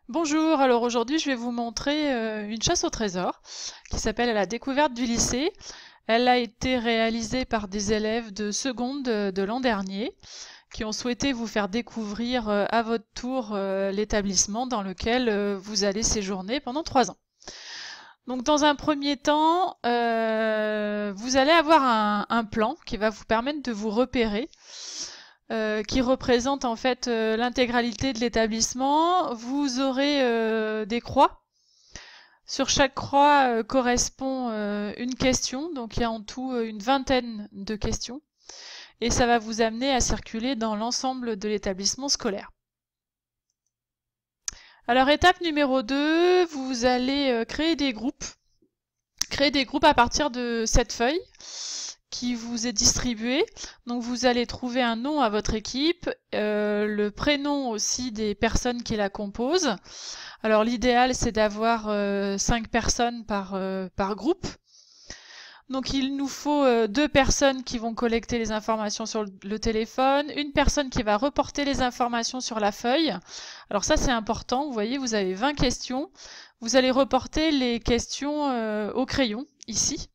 Bonjour, alors aujourd'hui je vais vous montrer une chasse au trésor qui s'appelle la découverte du lycée. Elle a été réalisée par des élèves de seconde de l'an dernier qui ont souhaité vous faire découvrir à votre tour l'établissement dans lequel vous allez séjourner pendant 3 ans. Donc dans un premier temps, vous allez avoir un plan qui va vous permettre de vous repérer qui représente en fait l'intégralité de l'établissement. Vous aurez des croix. Sur chaque croix correspond une question, donc il y a en tout une vingtaine de questions, et ça va vous amener à circuler dans l'ensemble de l'établissement scolaire. Alors étape numéro 2, vous allez créer des groupes. Créer des groupes à partir de cette feuille qui vous est distribuée. Donc vous allez trouver un nom à votre équipe, le prénom aussi des personnes qui la composent. Alors l'idéal c'est d'avoir 5 personnes par groupe. Donc il nous faut 2 personnes qui vont collecter les informations sur le téléphone, une personne qui va reporter les informations sur la feuille. Alors ça c'est important, vous voyez vous avez 20 questions. Vous allez reporter les questions au crayon, ici.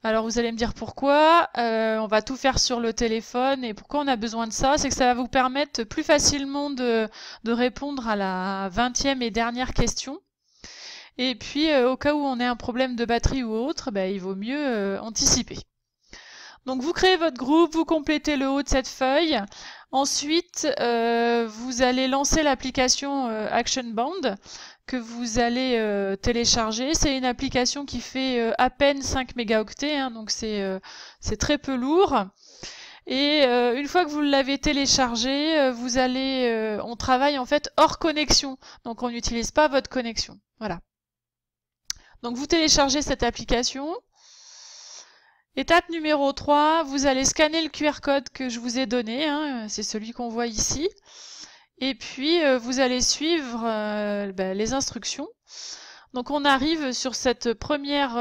Alors vous allez me dire pourquoi, on va tout faire sur le téléphone et pourquoi on a besoin de ça, c'est que ça va vous permettre plus facilement de répondre à la 20e et dernière question. Et puis au cas où on ait un problème de batterie ou autre, il vaut mieux anticiper. Donc vous créez votre groupe, vous complétez le haut de cette feuille. Ensuite, vous allez lancer l'application Action Band que vous allez télécharger. C'est une application qui fait à peine 5 mégaoctets, hein, donc c'est très peu lourd. Et une fois que vous l'avez téléchargé, on travaille en fait hors connexion, donc on n'utilise pas votre connexion. Voilà. Donc vous téléchargez cette application. Étape numéro 3, vous allez scanner le QR code que je vous ai donné, hein, c'est celui qu'on voit ici. Et puis vous allez suivre les instructions. Donc on arrive sur cette première,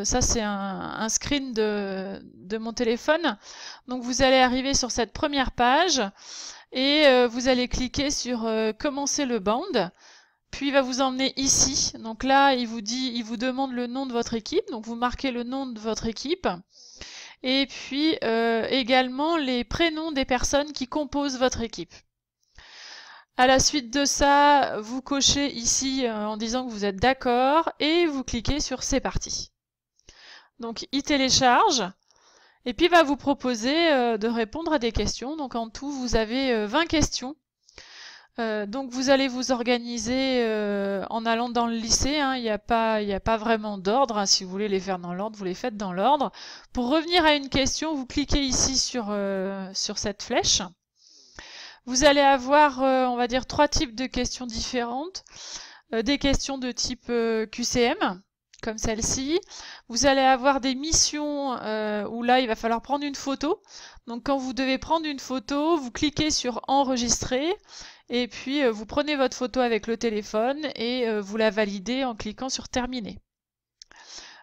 ça c'est un screen de mon téléphone. Donc vous allez arriver sur cette première page et vous allez cliquer sur commencer le band. Puis il va vous emmener ici. Donc là il vous demande le nom de votre équipe. Donc vous marquez le nom de votre équipe. Et puis également les prénoms des personnes qui composent votre équipe. À la suite de ça, vous cochez ici en disant que vous êtes d'accord et vous cliquez sur c'est parti. Donc il télécharge et puis il va vous proposer de répondre à des questions. Donc en tout vous avez 20 questions. Donc vous allez vous organiser en allant dans le lycée, hein. Il n'y a pas vraiment d'ordre, hein. Si vous voulez les faire dans l'ordre, vous les faites dans l'ordre. Pour revenir à une question, vous cliquez ici sur cette flèche. Vous allez avoir, on va dire, 3 types de questions différentes. Des questions de type QCM, comme celle-ci. Vous allez avoir des missions où là, il va falloir prendre une photo. Donc quand vous devez prendre une photo, vous cliquez sur enregistrer. Et puis vous prenez votre photo avec le téléphone et vous la validez en cliquant sur terminer.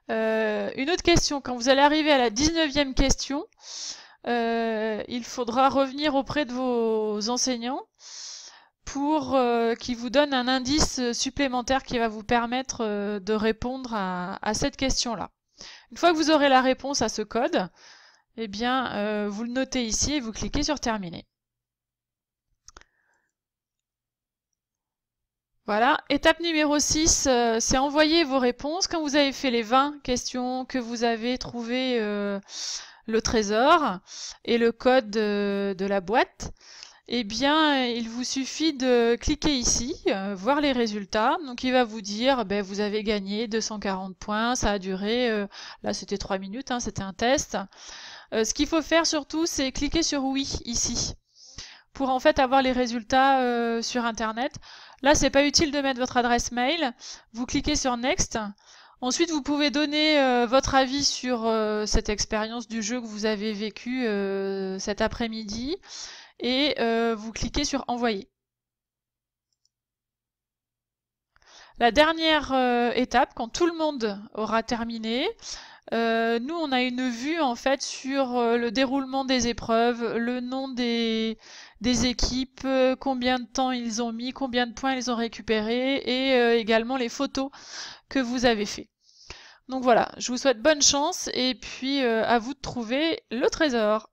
Une autre question, quand vous allez arriver à la 19e question, il faudra revenir auprès de vos enseignants pour qu'ils vous donnent un indice supplémentaire qui va vous permettre de répondre à cette question-là. Une fois que vous aurez la réponse à ce code, eh bien, vous le notez ici et vous cliquez sur terminer. Voilà, étape numéro 6, c'est envoyer vos réponses. Quand vous avez fait les 20 questions, que vous avez trouvé le trésor et le code de la boîte, eh bien, il vous suffit de cliquer ici, voir les résultats. Donc, il va vous dire, vous avez gagné 240 points, ça a duré, là c'était 3 minutes, hein, c'était un test. Ce qu'il faut faire surtout, c'est cliquer sur oui, ici, pour en fait avoir les résultats sur Internet. Là, c'est pas utile de mettre votre adresse mail. Vous cliquez sur Next. Ensuite, vous pouvez donner votre avis sur cette expérience du jeu que vous avez vécu cet après-midi. Et vous cliquez sur Envoyer. La dernière étape, quand tout le monde aura terminé, Nous, on a une vue en fait sur le déroulement des épreuves, le nom des équipes, combien de temps ils ont mis, combien de points ils ont récupérés et également les photos que vous avez fait. Donc voilà, je vous souhaite bonne chance et puis à vous de trouver le trésor.